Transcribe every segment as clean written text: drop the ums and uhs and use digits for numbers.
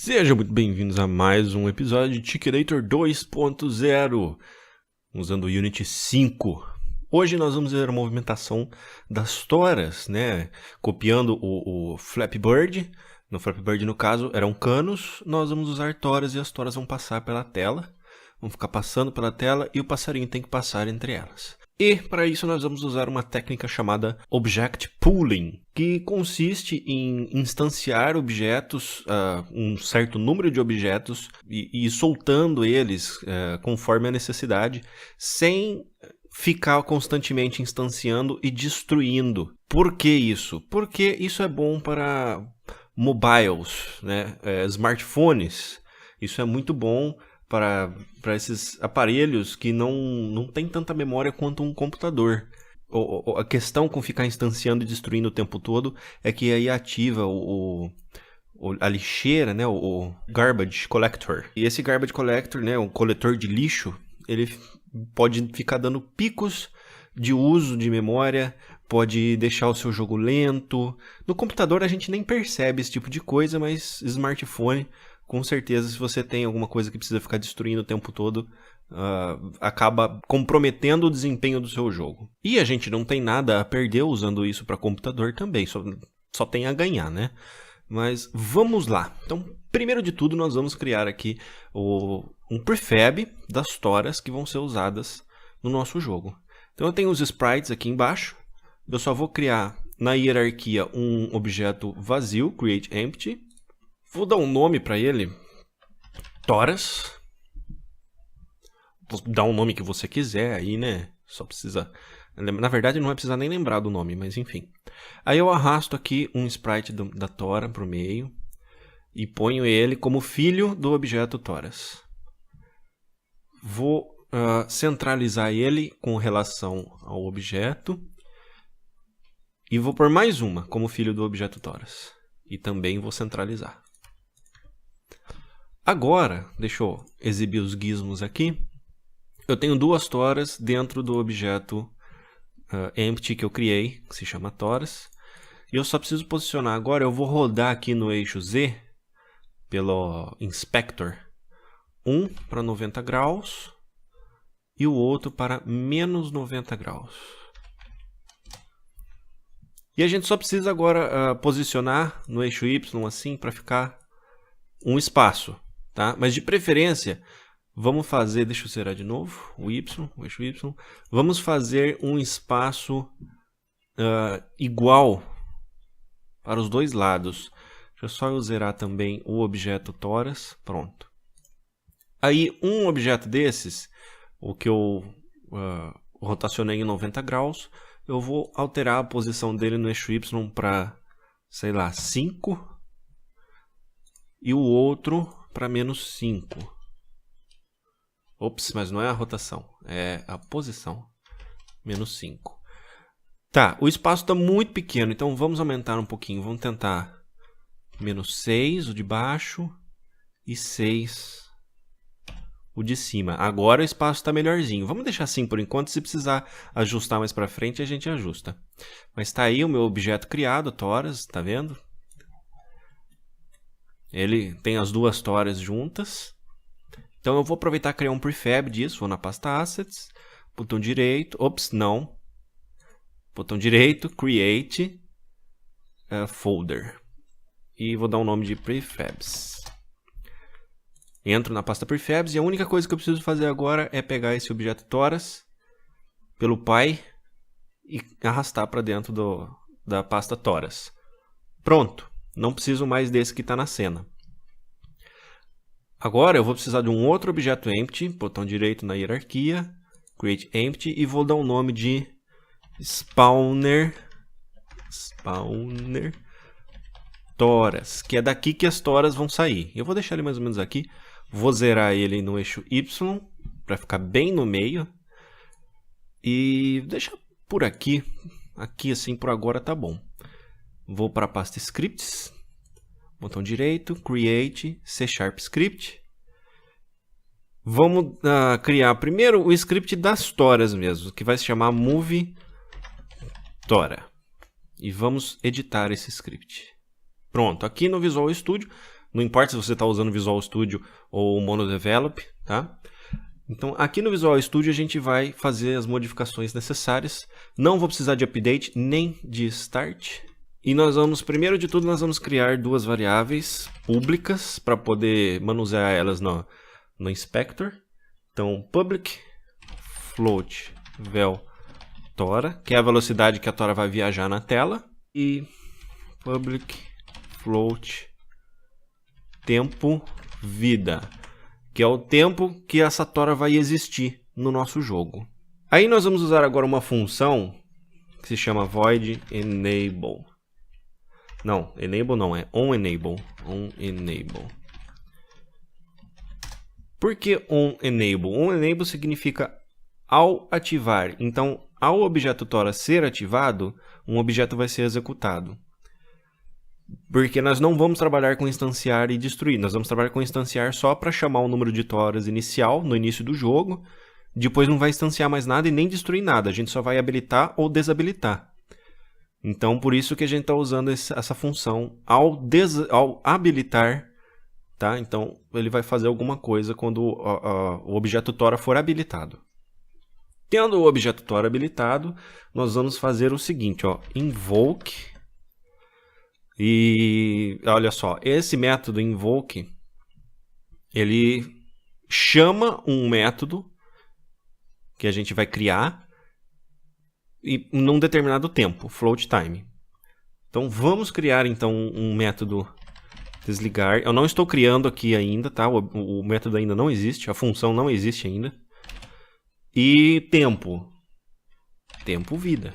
Sejam muito bem-vindos a mais um episódio de Ticketator 2.0, usando o Unity 5. Hoje nós vamos ver a movimentação das toras, né? Copiando o Flappy Bird. No Flappy Bird, no caso, eram canos. Nós vamos usar toras e as toras vão passar pela tela. Vão ficar passando pela tela e o passarinho tem que passar entre elas. E para isso nós vamos usar uma técnica chamada Object Pooling, que consiste em instanciar objetos, um certo número de objetos, e soltando eles conforme a necessidade, sem ficar constantemente instanciando e destruindo. Por que isso? Porque isso é bom para mobiles, né? Smartphones. Isso é muito bom para esses aparelhos que não tem tanta memória quanto um computador. A questão com ficar instanciando e destruindo o tempo todo é que aí ativa a lixeira, né, o Garbage Collector. E esse Garbage Collector, né, o coletor de lixo, ele pode ficar dando picos de uso de memória, pode deixar o seu jogo lento. No computador a gente nem percebe esse tipo de coisa, mas smartphone, com certeza, se você tem alguma coisa que precisa ficar destruindo o tempo todo, acaba comprometendo o desempenho do seu jogo. E a gente não tem nada a perder usando isso para computador também, só tem a ganhar, né? Mas vamos lá. Então, primeiro de tudo, nós vamos criar aqui um prefab das toras que vão ser usadas no nosso jogo. Então, eu tenho os sprites aqui embaixo. Eu só vou criar na hierarquia um objeto vazio, create empty. Vou dar um nome para ele, toras. Vou dar um nome que você quiser aí, né? Só precisa... Na verdade, não vai precisar nem lembrar do nome, mas enfim. Aí eu arrasto aqui um sprite da tora para o meio e ponho ele como filho do objeto toras. Vou centralizar ele com relação ao objeto e vou pôr mais uma como filho do objeto toras. E também vou centralizar. Agora, deixa eu exibir os gizmos aqui. Eu tenho duas toras dentro do objeto empty que eu criei, que se chama toras. E eu só preciso posicionar agora, eu vou rodar aqui no eixo Z, pelo inspector, um para 90 graus e o outro para menos 90 graus. E a gente só precisa agora posicionar no eixo Y assim para ficar um espaço. Tá? Mas de preferência, vamos fazer, deixa eu zerar de novo, o eixo Y. Vamos fazer um espaço igual para os dois lados. Deixa eu só zerar também o objeto toras, pronto. Aí um objeto desses, o que eu rotacionei em 90 graus, eu vou alterar a posição dele no eixo Y para, sei lá, 5. E o outro para menos 5. Ops, mas não é a rotação, é a posição. Menos 5. Tá, o espaço está muito pequeno, então vamos aumentar um pouquinho. Vamos tentar menos 6, o de baixo, e 6, o de cima. Agora o espaço está melhorzinho. Vamos deixar assim por enquanto, se precisar ajustar mais para frente, a gente ajusta. Mas está aí o meu objeto criado, toras, tá vendo? Ele tem as duas toras juntas. Então eu vou aproveitar e criar um prefab disso. Vou na pasta Assets, botão direito, ops, não. Botão direito, Create Folder. E vou dar um nome de Prefabs. Entro na pasta Prefabs e a única coisa que eu preciso fazer agora é pegar esse objeto toras pelo pai e arrastar para dentro da pasta toras. Pronto. Não preciso mais desse que está na cena. Agora eu vou precisar de um outro objeto empty, botão direito na hierarquia, create empty, e vou dar um nome de spawner toras, que é daqui que as toras vão sair. Eu vou deixar ele mais ou menos aqui, vou zerar ele no eixo Y, para ficar bem no meio, e deixar por aqui assim por agora tá bom. Vou para a pasta Scripts, botão direito, Create, C# Script. Vamos criar primeiro o script das toras mesmo, que vai se chamar Move Tora. E vamos editar esse script. Pronto, aqui no Visual Studio Não importa se você está usando Visual Studio ou MonoDevelop, tá? Então, aqui no Visual Studio a gente vai fazer as modificações necessárias. Não vou precisar de update nem de start. E nós vamos, primeiro de tudo, nós vamos criar duas variáveis públicas para poder manusear elas no inspector. Então, public float vel tora, que é a velocidade que a tora vai viajar na tela. E public float tempo vida, que é o tempo que essa tora vai existir no nosso jogo. Aí nós vamos usar agora uma função que se chama void enable. Não, enable não, é onEnable. OnEnable. Por que onEnable? OnEnable significa ao ativar. Então, ao objeto tora ser ativado, um objeto vai ser executado. Porque nós não vamos trabalhar com instanciar e destruir. Nós vamos trabalhar com instanciar só para chamar o número de toras inicial, no início do jogo. Depois não vai instanciar mais nada e nem destruir nada. A gente só vai habilitar ou desabilitar. Então, por isso que a gente está usando essa função ao habilitar. Tá? Então, ele vai fazer alguma coisa quando o objeto tora for habilitado. Tendo o objeto tora habilitado, nós vamos fazer o seguinte, ó, invoke. E olha só, esse método invoke, ele chama um método que a gente vai criar e num determinado tempo, float time. Então vamos criar então um método desligar. Eu não estou criando aqui ainda, tá? O método ainda não existe, a função não existe ainda. E tempo vida.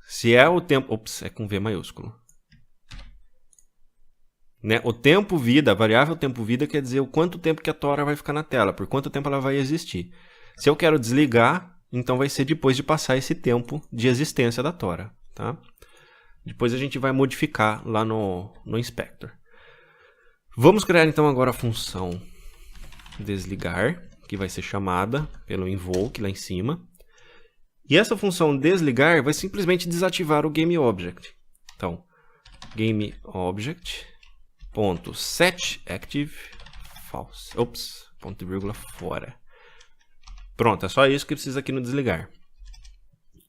Se é o tempo... Ops, é com V maiúsculo. Né? O tempo vida, a variável tempo vida quer dizer o quanto tempo que a tora vai ficar na tela, por quanto tempo ela vai existir. Se eu quero desligar, então vai ser depois de passar esse tempo de existência da tora. Tá? Depois a gente vai modificar lá no inspector. Vamos criar então agora a função desligar, que vai ser chamada pelo invoke lá em cima. E essa função desligar vai simplesmente desativar o GameObject. Então, GameObject.setActive false. Ops, ponto e vírgula fora. Pronto, é só isso que precisa aqui no desligar.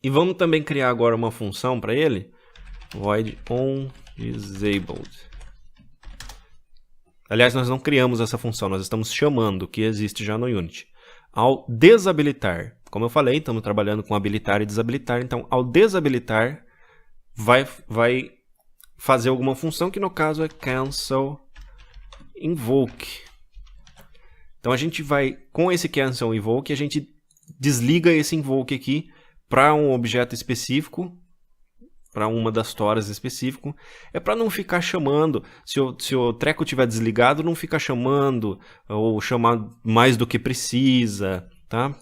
E vamos também criar agora uma função para ele, void onDisabled. Aliás, nós não criamos essa função, nós estamos chamando, que existe já no Unity. Ao desabilitar, como eu falei, estamos trabalhando com habilitar e desabilitar, então ao desabilitar vai fazer alguma função que no caso é cancel invoke. Então a gente vai, com esse cancel invoke, a gente desliga esse invoke aqui para um objeto específico, para uma das toras específico, é para não ficar chamando, se o treco estiver desligado, não ficar chamando, ou chamar mais do que precisa, tá?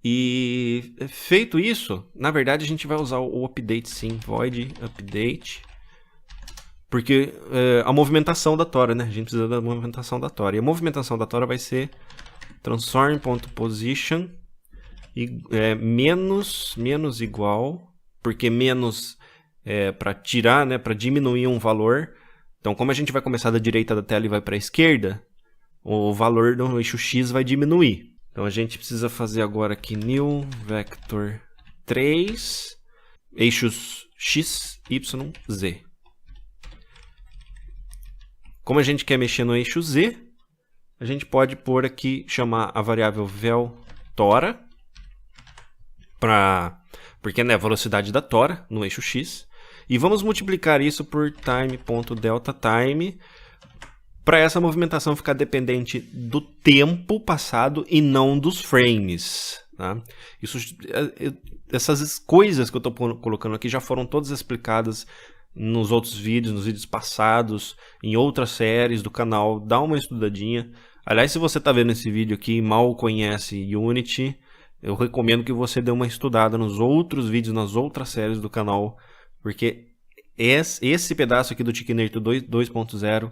E feito isso, na verdade a gente vai usar o update sim, void update, porque a movimentação da tora, né? A gente precisa da movimentação da tora, e a movimentação da tora vai ser transform.position menos igual, porque menos é para tirar, né, para diminuir um valor. Então, como a gente vai começar da direita da tela e vai para a esquerda, o valor do eixo X vai diminuir. Então, a gente precisa fazer agora aqui new vector 3, eixos X, Y, Z. Como a gente quer mexer no eixo Z, a gente pode pôr aqui, chamar a variável vel tora, porque é a velocidade da tora no eixo X. E vamos multiplicar isso por time.deltaTime para essa movimentação ficar dependente do tempo passado e não dos frames. Tá? Essas coisas que eu estou colocando aqui já foram todas explicadas nos outros vídeos, nos vídeos passados, em outras séries do canal. Dá uma estudadinha. Aliás, se você está vendo esse vídeo aqui e mal conhece Unity, eu recomendo que você dê uma estudada nos outros vídeos, nas outras séries do canal, porque esse pedaço aqui do Tikinator 2.0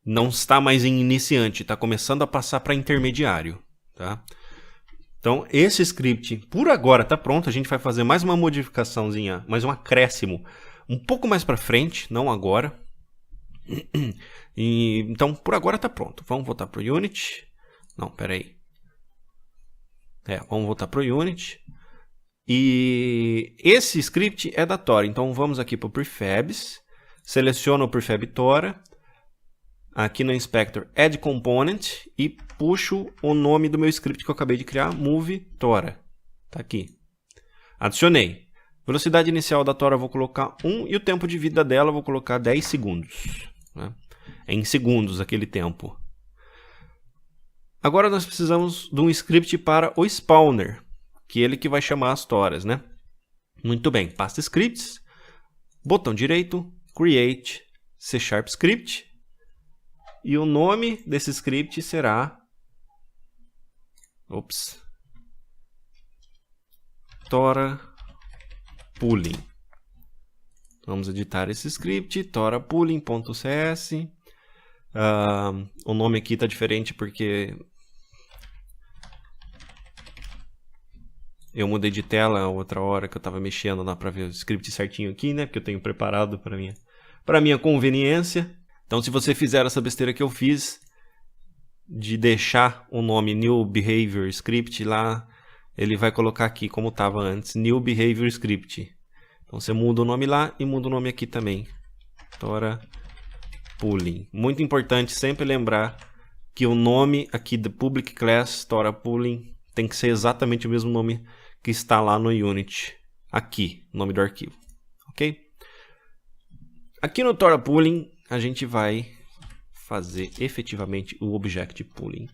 não está mais em iniciante, está começando a passar para intermediário. Tá? Então, esse script, por agora, está pronto. A gente vai fazer mais uma modificaçãozinha, mais um acréscimo, um pouco mais para frente, não agora. Então, por agora está pronto. Vamos voltar para o Unity. Não, peraí. Vamos voltar para o Unity. E esse script é da Tora. Então, vamos aqui para o Prefabs. Seleciono o Prefab Tora. Aqui no Inspector, Add Component. E puxo o nome do meu script que eu acabei de criar, Move Tora. Está aqui. Adicionei. Velocidade inicial da Tora eu vou colocar 1 e o tempo de vida dela eu vou colocar 10 segundos. Né? É em segundos aquele tempo. Agora nós precisamos de um script para o spawner, que é ele que vai chamar as toras, né? Muito bem, pasta scripts, botão direito, create, C# script, e o nome desse script será Tora Pooling. Vamos editar esse script, torapooling.cs. O nome aqui está diferente porque eu mudei de tela outra hora que eu estava mexendo lá para ver o script certinho aqui, né? Porque eu tenho preparado para minha conveniência. Então, se você fizer essa besteira que eu fiz de deixar o nome New Behavior Script lá, ele vai colocar aqui como estava antes, New Behavior Script. Então, você muda o nome lá e muda o nome aqui também. Tora Pooling. Muito importante sempre lembrar que o nome aqui do Public Class Tora Pooling tem que ser exatamente o mesmo nome que está lá no Unity. Aqui, o nome do arquivo. Ok? Aqui no Tora Pooling, a gente vai fazer efetivamente o Object Pooling.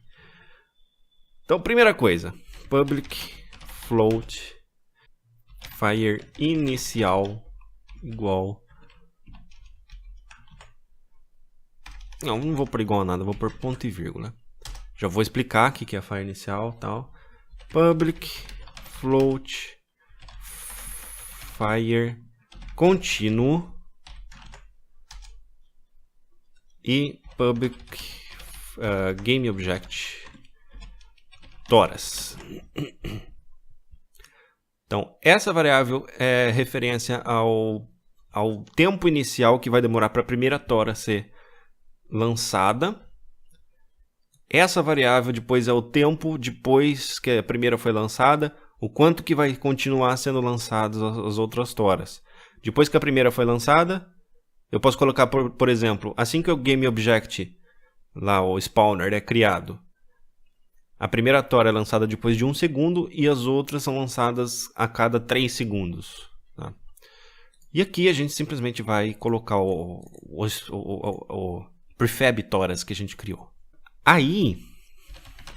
Então, primeira coisa, public float fire inicial igual. Não vou pôr igual a nada, vou pôr ponto e vírgula. Já vou explicar o que é a fire inicial, tal. Public float fire contínuo e public game object toras. Então, essa variável é referência ao tempo inicial que vai demorar para a primeira tora ser lançada. Essa variável depois é o tempo depois que a primeira foi lançada, o quanto que vai continuar sendo lançadas as outras toras. Depois que a primeira foi lançada, eu posso colocar, por exemplo, assim que o game object, lá o spawner, é criado, a primeira tora é lançada depois de 1 segundo e as outras são lançadas a cada 3 segundos. Tá? E aqui a gente simplesmente vai colocar o prefab toras que a gente criou. Aí,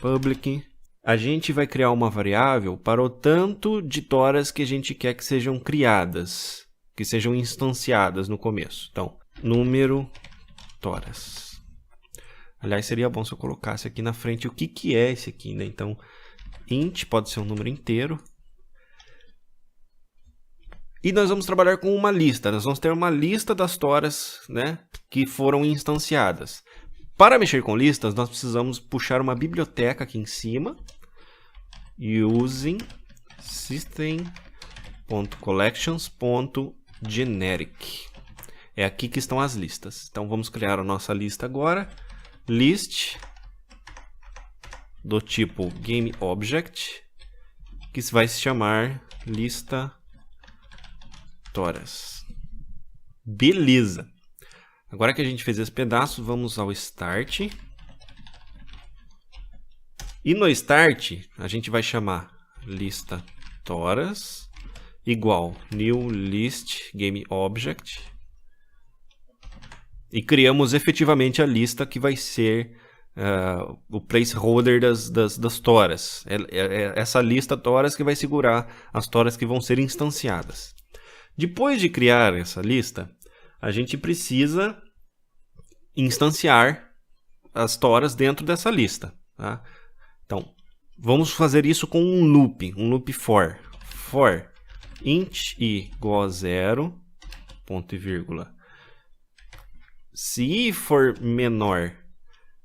public, a gente vai criar uma variável para o tanto de toras que a gente quer que sejam criadas, que sejam instanciadas no começo. Então, número toras. Aliás, seria bom se eu colocasse aqui na frente o que é esse aqui, né? Então, int pode ser um número inteiro. E nós vamos trabalhar com uma lista. Nós vamos ter uma lista das toras, né, que foram instanciadas. Para mexer com listas, nós precisamos puxar uma biblioteca aqui em cima. Using system.collections.generic. É aqui que estão as listas. Então, vamos criar a nossa lista agora. List do tipo GameObject, que vai se chamar lista toras. Beleza! Agora que a gente fez esse pedaço, vamos ao Start. E no Start, a gente vai chamar lista toras igual new list GameObject. E criamos efetivamente a lista que vai ser o placeholder das toras. É essa lista toras que vai segurar as toras que vão ser instanciadas. Depois de criar essa lista, a gente precisa instanciar as toras dentro dessa lista. Tá? Então, vamos fazer isso com um loop for. For int i igual a 0, ponto e vírgula. Se i for menor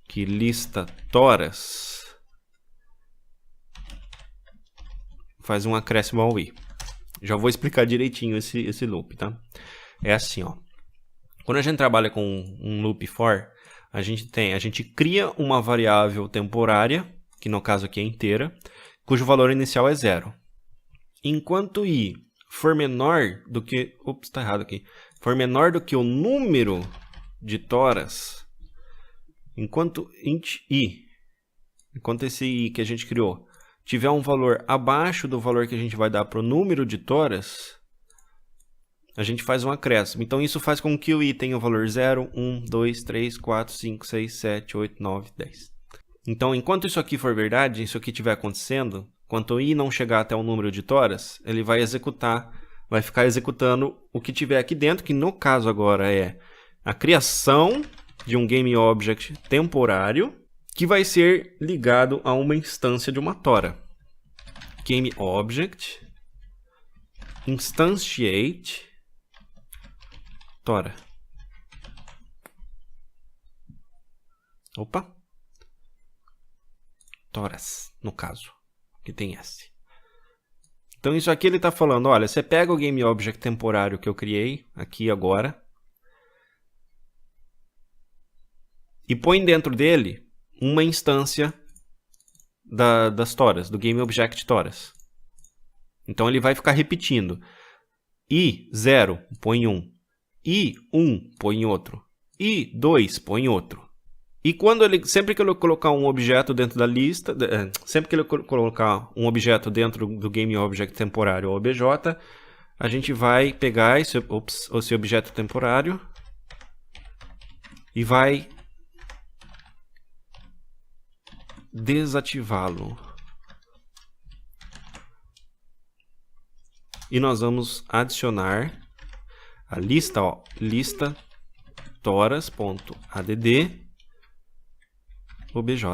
que lista toras, faz um acréscimo ao i. Já vou explicar direitinho esse loop, tá? é assim, ó. Quando a gente trabalha com um loop for, a gente cria uma variável temporária, que no caso aqui é inteira, cujo valor inicial é 0. Enquanto i for menor do que... Ops, está errado aqui. For menor do que o número de toras, enquanto esse i que a gente criou tiver um valor abaixo do valor que a gente vai dar para o número de toras, a gente faz um acréscimo. Então isso faz com que o i tenha o valor 0, 1, 2, 3, 4, 5, 6, 7, 8, 9, 10. Então, enquanto isso aqui for verdade, isso aqui estiver acontecendo, enquanto o i não chegar até o número de toras, ele vai ficar executando o que tiver aqui dentro, que no caso agora é a criação de um GameObject temporário que vai ser ligado a uma instância de uma tora. GameObject instantiate tora. Opa! Toras, no caso, que tem S. Então isso aqui ele está falando, olha, você pega o GameObject temporário que eu criei aqui agora e põe dentro dele uma instância das toras, do GameObject toras. Então ele vai ficar repetindo. I0 põe 1, I1 põe outro, I2 põe outro. E sempre que ele colocar um objeto dentro da lista, sempre que ele colocar um objeto dentro do GameObject temporário OBJ, a gente vai pegar esse objeto temporário e vai desativá-lo. E nós vamos adicionar a lista, ó, lista toras.add obj.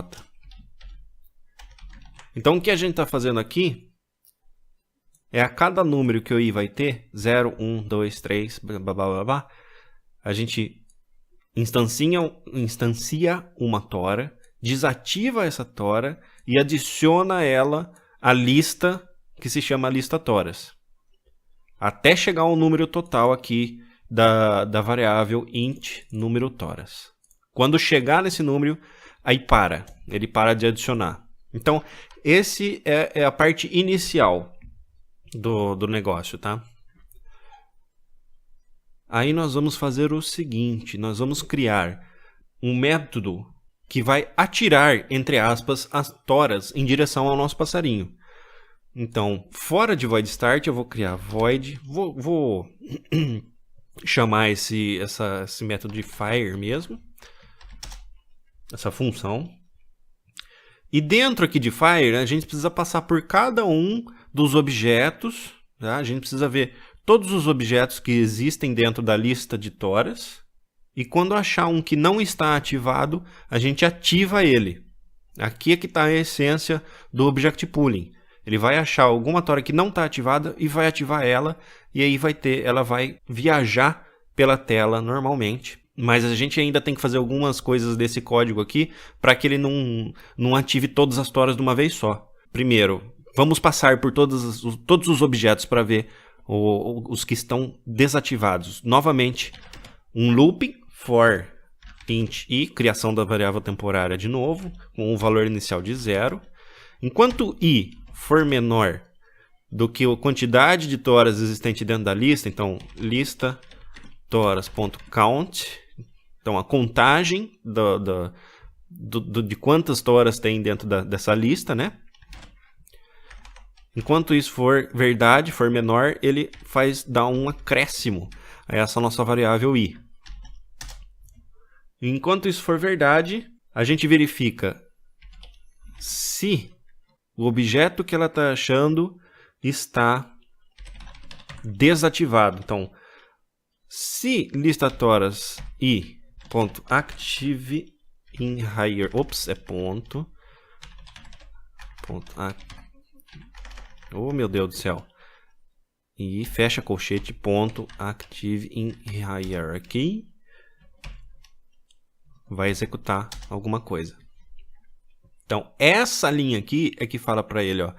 Então o que a gente está fazendo aqui é a cada número que o i vai ter, 0, 1, 2, 3, blá, blá, blá, blá, a gente instancia uma tora, desativa essa tora e adiciona ela à lista que se chama lista toras. Até chegar ao número total aqui da variável int número toras. Quando chegar nesse número, aí ele para de adicionar. Então, esse é a parte inicial do negócio, tá? Aí nós vamos fazer o seguinte, nós vamos criar um método que vai atirar, entre aspas, as toras em direção ao nosso passarinho. Então, fora de void start, eu vou criar void, vou chamar esse método de fire mesmo. Essa função. E dentro aqui de fire, a gente precisa passar por cada um dos objetos. Tá? A gente precisa ver todos os objetos que existem dentro da lista de toras. E quando achar um que não está ativado, a gente ativa ele. Aqui é que está a essência do Object Pooling. Ele vai achar alguma tora que não está ativada e vai ativar ela. E aí ela vai viajar pela tela normalmente. Mas a gente ainda tem que fazer algumas coisas desse código aqui para que ele não ative todas as toras de uma vez só. Primeiro, vamos passar por todos os objetos para ver os que estão desativados. Novamente, um looping for int i, criação da variável temporária de novo, com o valor inicial de 0. Enquanto i for menor do que a quantidade de toras existente dentro da lista, então lista toras.count, então a contagem de quantas toras tem dentro dessa lista, né? Enquanto isso for verdade, for menor, ele dá um acréscimo a essa nossa variável i. Enquanto isso for verdade, a gente verifica se o objeto que ela está achando está desativado. Então, se lista toras i.active in higher, é ponto, oh meu Deus do céu, e fecha colchete, ponto, active in hierarchy, vai executar alguma coisa. Então, essa linha aqui é que fala para ele, ó,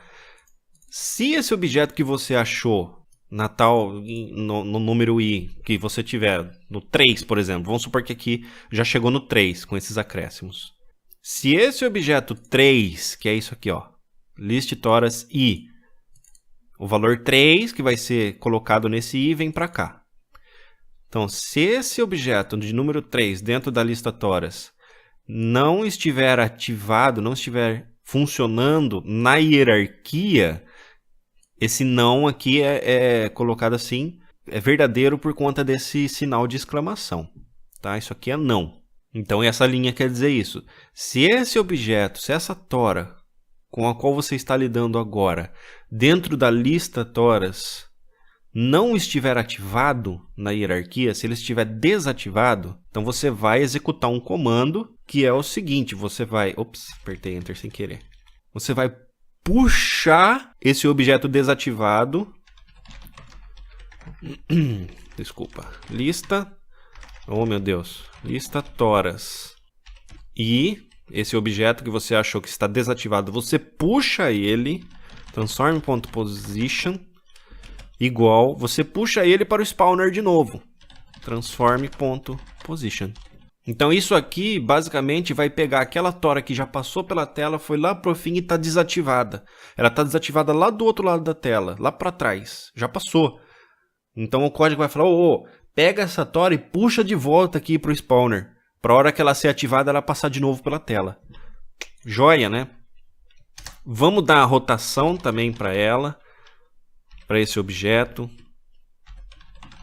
se esse objeto que você achou no número i que você tiver, no 3, por exemplo. Vamos supor que aqui já chegou no 3 com esses acréscimos. Se esse objeto 3, que é isso aqui, ó, list toras i, o valor 3 que vai ser colocado nesse i vem para cá. Então, se esse objeto de número 3 dentro da lista toras não estiver ativado, não estiver funcionando na hierarquia, esse não aqui é colocado assim, é verdadeiro por conta desse sinal de exclamação. Tá? Isso aqui é não. Então, essa linha quer dizer isso. Se esse objeto, se essa tora com a qual você está lidando agora, dentro da lista toras, não estiver ativado na hierarquia, se ele estiver desativado, então você vai executar um comando que é o seguinte, você vai... Ops, apertei Enter sem querer. Você vai puxar esse objeto desativado. Desculpa. Lista... Oh, meu Deus. Lista toras. E esse objeto que você achou que está desativado, você puxa ele, transform.position, igual, você puxa ele para o spawner de novo, transform.position. Então isso aqui, basicamente, vai pegar aquela tora que já passou pela tela, foi lá para o fim e está desativada. Ela está desativada lá do outro lado da tela, lá para trás, já passou. Então o código vai falar, pega essa tora e puxa de volta aqui para o spawner. Para a hora que ela ser ativada, ela passar de novo pela tela. Joia, né? Vamos dar a rotação também para ela, para esse objeto.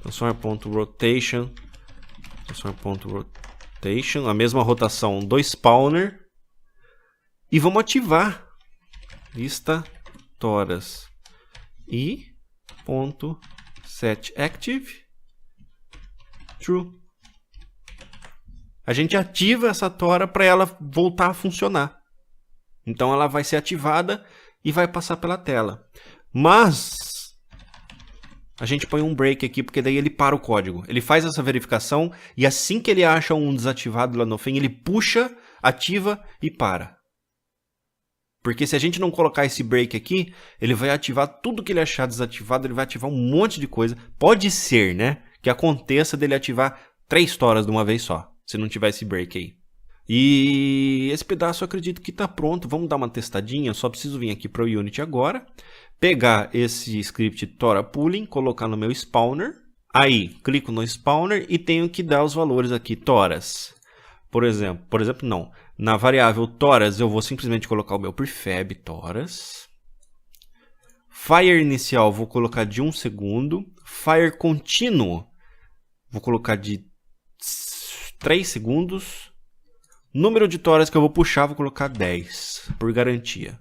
Transform.rotation. Transform.rotation. A mesma rotação do spawner. E vamos ativar. Lista toras. E ponto set active. True. A gente ativa essa tora para ela voltar a funcionar. Então ela vai ser ativada e vai passar pela tela. Mas a gente põe um break aqui, porque daí ele para o código. Ele faz essa verificação e assim que ele acha um desativado lá no fim, ele puxa, ativa e para. Porque se a gente não colocar esse break aqui, ele vai ativar tudo que ele achar desativado, ele vai ativar um monte de coisa. Pode ser, né, que aconteça dele ativar 3 toras de uma vez só, se não tiver esse break aí. E esse pedaço eu acredito que está pronto. Vamos dar uma testadinha. Eu só preciso vir aqui para o Unity agora, pegar esse script Tora Pooling, colocar no meu spawner. Aí, clico no spawner e tenho que dar os valores aqui, toras. Por exemplo, não. Na variável toras, eu vou simplesmente colocar o meu prefab toras. Fire inicial, vou colocar de 1 segundo. Fire contínuo, vou colocar de 3 segundos. Número de toras que eu vou puxar, vou colocar 10, por garantia.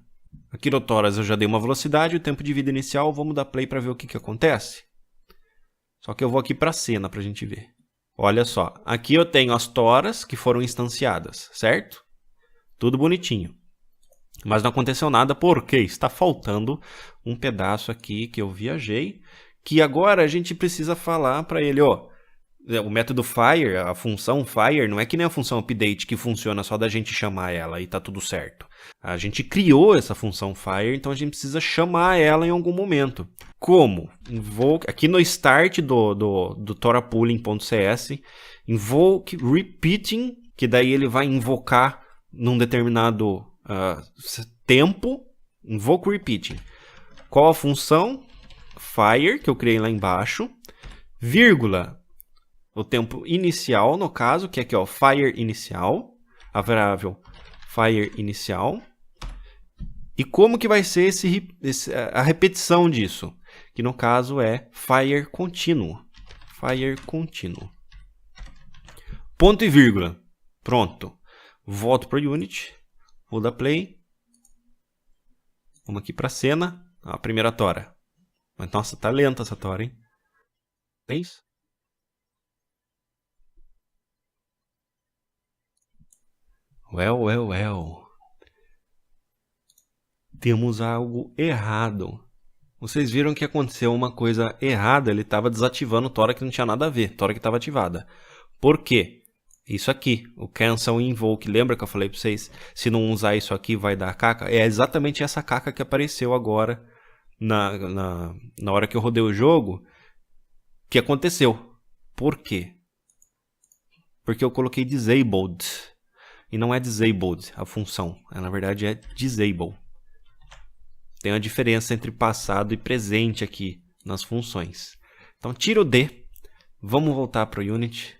Aqui no toras eu já dei uma velocidade, o tempo de vida inicial, vamos dar play para ver o que acontece. Só que eu vou aqui para a cena para a gente ver. Olha só, aqui eu tenho as toras que foram instanciadas, certo? Tudo bonitinho. Mas não aconteceu nada porque está faltando um pedaço aqui que eu viajei, que agora a gente precisa falar para ele, o método fire, a função fire, não é que nem a função update que funciona só da gente chamar ela e tá tudo certo. A gente criou essa função fire, então a gente precisa chamar ela em algum momento. Como? Aqui no start do torapooling.cs, invoke repeating, que daí ele vai invocar num determinado tempo, invoke repeating. Qual a função? Fire, que eu criei lá embaixo, vírgula, o tempo inicial, no caso, que é aqui, fire inicial, a variável fire inicial. E como que vai ser a repetição disso? Que no caso é fire contínuo. Fire contínuo. Ponto e vírgula. Pronto. Volto para o Unity. Vou dar play. Vamos aqui para a cena. A primeira tora. Mas, nossa, tá lenta essa tora, hein? É isso? Well. Temos algo errado. Vocês viram que aconteceu uma coisa errada. Ele estava desativando tora que não tinha nada a ver. Tora que estava ativada. Por quê? Isso aqui, o cancel invoke. Lembra que eu falei para vocês? Se não usar isso aqui vai dar caca? É exatamente essa caca que apareceu agora na hora que eu rodei o jogo que aconteceu. Por quê? Porque eu coloquei disabled. E não é disabled a função. Na verdade é disable. Tem uma diferença entre passado e presente aqui nas funções. Então tira o D. Vamos voltar para o Unity.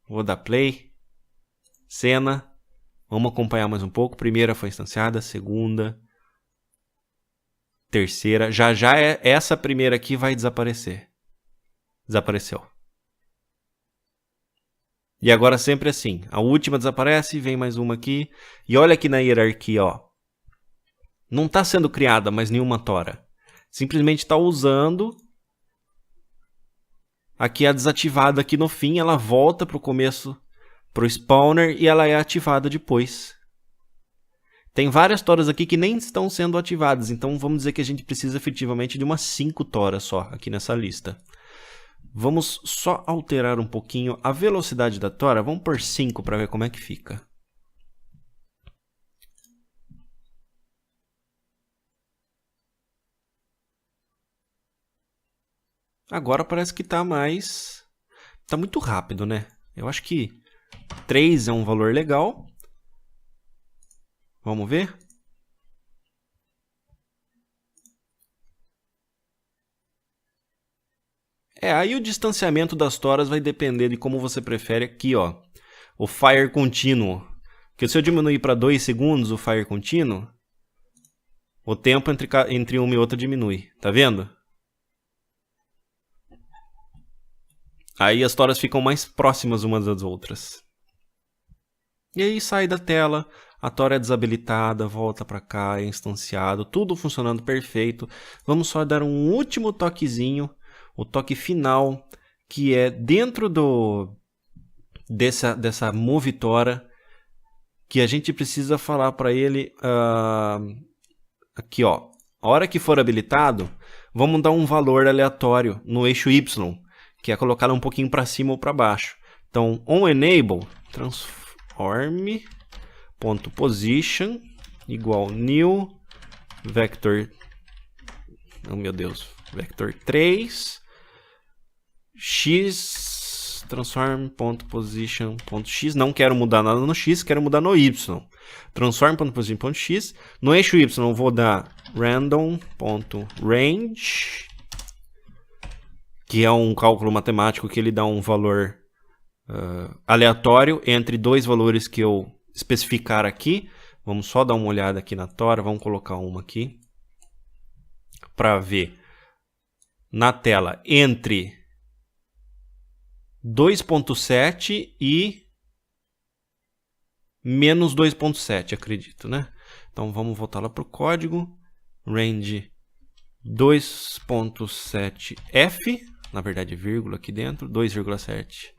Vou dar play. Cena. Vamos acompanhar mais um pouco. Primeira foi instanciada. Segunda. Terceira. Já essa primeira aqui vai desaparecer. Desapareceu. E agora sempre assim. A última desaparece, vem mais uma aqui. E olha aqui na hierarquia, ó. Não está sendo criada mais nenhuma tora. Simplesmente está usando. Aqui a desativada aqui no fim. Ela volta para o começo, para o spawner. E ela é ativada depois. Tem várias toras aqui que nem estão sendo ativadas. Então vamos dizer que a gente precisa efetivamente de umas 5 toras só aqui nessa lista. Vamos só alterar um pouquinho a velocidade da tora. Vamos por 5 para ver como é que fica. Agora parece que está mais... Está muito rápido, né? Eu acho que 3 é um valor legal. Vamos ver? Aí o distanciamento das toras vai depender de como você prefere aqui, ó. O fire contínuo. Porque se eu diminuir para 2 segundos o fire contínuo, o tempo entre uma e outra diminui. Tá vendo? Aí as toras ficam mais próximas umas das outras. E aí sai da tela, a tora é desabilitada, volta para cá, é instanciado, tudo funcionando perfeito. Vamos só dar um último toquezinho, o toque final, que é dentro dessa move tora, que a gente precisa falar para ele, aqui ó, a hora que for habilitado, vamos dar um valor aleatório no eixo Y, que é colocá-la um pouquinho para cima ou para baixo. Então, onEnable, transform.position igual new vector, oh meu Deus, vector 3 x transform.position.x, não quero mudar nada no x, quero mudar no y. Transform.position.x, no eixo y eu vou dar random.range, que é um cálculo matemático que ele dá um valor aleatório entre dois valores que eu especificar aqui. Vamos só dar uma olhada aqui na tora, vamos colocar uma aqui para ver na tela entre 2.7 e menos 2.7, acredito, né? Então vamos voltar lá para o código, range 2.7f, na verdade vírgula aqui dentro, 2,7.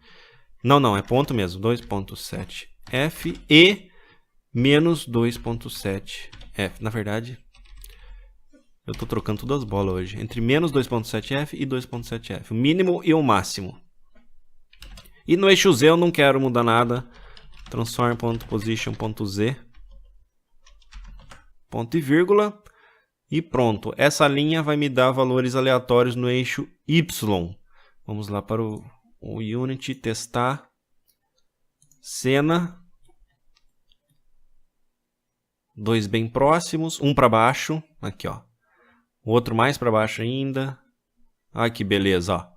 Não, é ponto mesmo, 2.7f e menos 2.7f. Na verdade, eu estou trocando todas as bolas hoje. Entre menos 2.7f e 2.7f. O mínimo e o máximo. E no eixo Z eu não quero mudar nada. Transform.position.z. Ponto e vírgula. E pronto. Essa linha vai me dar valores aleatórios no eixo Y. Vamos lá para o Unity, testar. Cena. 2 bem próximos. Um para baixo. Aqui, ó. O outro mais para baixo ainda. Ai, que beleza, ó.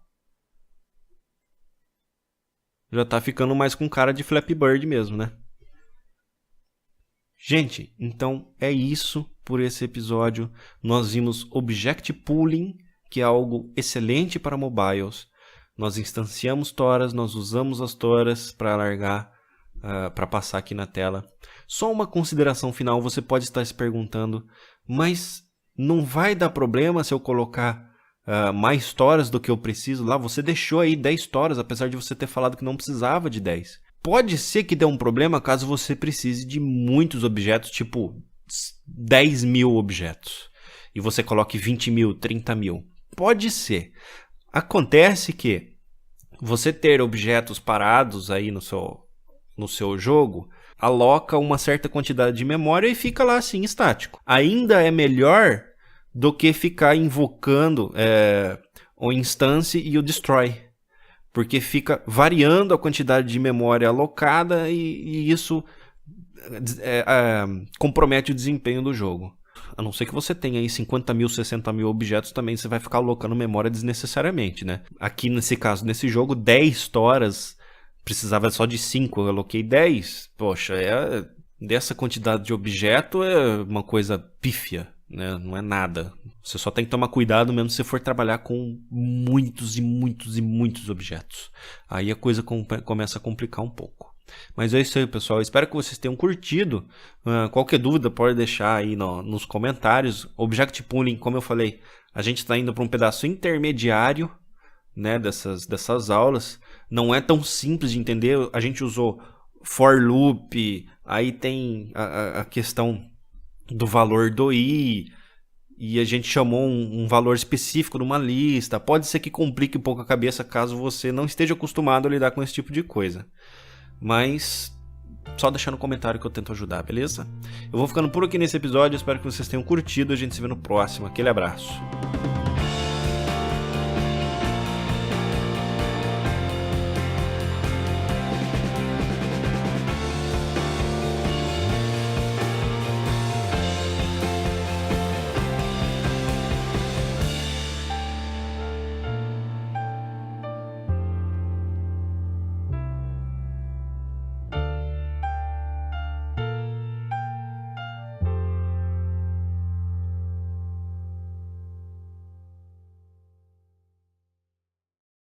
Já tá ficando mais com cara de Flappy Bird mesmo, né? Gente, então é isso por esse episódio. Nós vimos Object Pooling, que é algo excelente para mobiles. Nós instanciamos toras, nós usamos as toras para largar, para passar aqui na tela. Só uma consideração final, você pode estar se perguntando, mas não vai dar problema se eu colocar mais toras do que eu preciso lá? Você deixou aí 10 toras, apesar de você ter falado que não precisava de 10. Pode ser que dê um problema caso você precise de muitos objetos, tipo 10 mil objetos. E você coloque 20 mil, 30 mil. Pode ser. Acontece que você ter objetos parados aí no seu jogo aloca uma certa quantidade de memória e fica lá assim, estático. Ainda é melhor do que ficar invocando o instance e o destroy. Porque fica variando a quantidade de memória alocada e isso compromete o desempenho do jogo. A não ser que você tenha aí 50 mil, 60 mil objetos, também você vai ficar alocando memória desnecessariamente, né? Aqui nesse caso, nesse jogo, 10 toras, precisava só de 5, eu aloquei 10. Poxa, dessa quantidade de objeto é uma coisa pífia, né? Não é nada. Você só tem que tomar cuidado mesmo se você for trabalhar com muitos e muitos e muitos objetos. Aí a coisa começa a complicar um pouco. Mas é isso aí, pessoal. Espero que vocês tenham curtido. Qualquer dúvida pode deixar aí nos comentários. Object Pooling, como eu falei, a gente está indo para um pedaço intermediário, né, dessas aulas. Não é tão simples de entender. A gente usou for loop, aí tem a questão do valor do i, e a gente chamou um valor específico numa lista. Pode ser que complique um pouco a cabeça caso você não esteja acostumado a lidar com esse tipo de coisa. Mas só deixar no comentário que eu tento ajudar, beleza? Eu vou ficando por aqui nesse episódio, espero que vocês tenham curtido, a gente se vê no próximo. Aquele abraço.